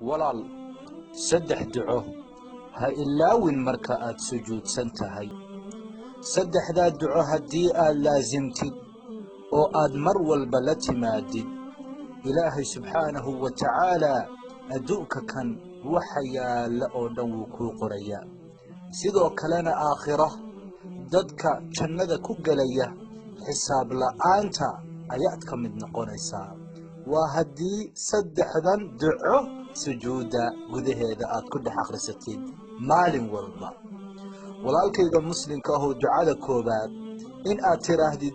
walaal saddex duco ha ilaawin marka aad sujuudsan tahay. saddexdaa duco haddii aad laasimtid oo aad mar walba la timaadid, ilaahay subxaanahu wa tacaalaa adduunka kan waxa yaalla oo dhan wuu kuu qorayaa. sidoo kalena aakhiro dadka jannada ku gelaya xisaab la'aanta ayaad ka mid noqonaysaa. waa haddii saddexdan duco sujuudda gudaheeda aad ku dhex akhrisatid maalin walba. walaalkayga muslimka ahoo ducada koobaad in aad tidhaahdid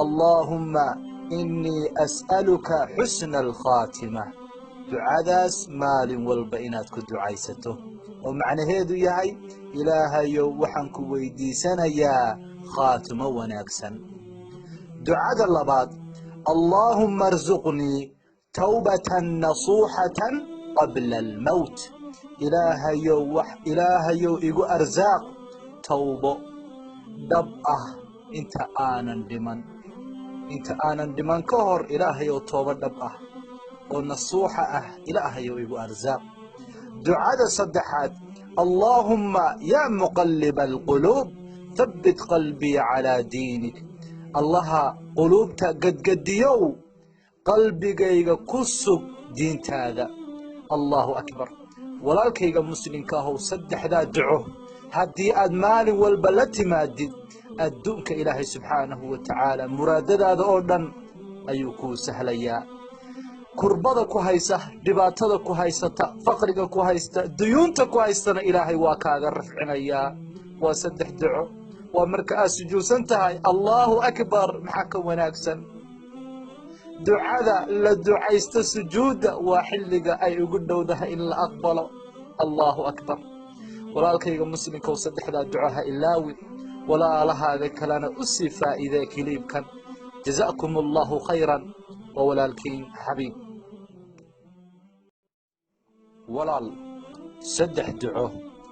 allaahumma innii as'aluka xusna alkhaatima. ducadaas maalin walba inaad ku ducaysato oo macnaheedu yahay ilaahayow waxaan ku weydiisanayaa khaatimo wanaagsan. ducada labaad allaahumma arzuqnii tawbatan nasuuxatan qabla almowt. ilaahayow igu arsaaq tawbo dhab ah inta aanan dhiman ka hor. ilaahayow toobo dhab ah oo nasuuxa ah ilaahayow igu arsaaq. ducada saddexaad allaahumma yaa muqalliba alquluub habbit qalbii calaa diinik. allaha quluubta gadgadiyow qalbigayga ku sug diintaada. allahu akbar. walaalkayga muslimka ahow saddexdaa duco haddii aad maalin walba la timaadid, adduunka ilaahay subxaanahu wa tacaala muraadadaada oo dhan ayuu kuu sahlayaa. kurbada ku haysa, dhibaatada ku haysata, faqriga ku haysta, duyuunta ku haystana ilaahay waa kaaga rafcinayaa. waa saddex duco. waa marka aad sujuudsan tahay. allaahu akbar. maxaa ka wanaagsan ducada la ducaysto sujuudda? waa xilliga ay ugu dhowdahay in la aqbalo. allaahu akbar. walaalkayga muslimkow saddexdaa duco ha ilaawin, walaalahaaga kalena u sii faa'iidee kiliibkan. jazaakum allahu khayran. waa walaalkiin xabiib. walaal saddex duco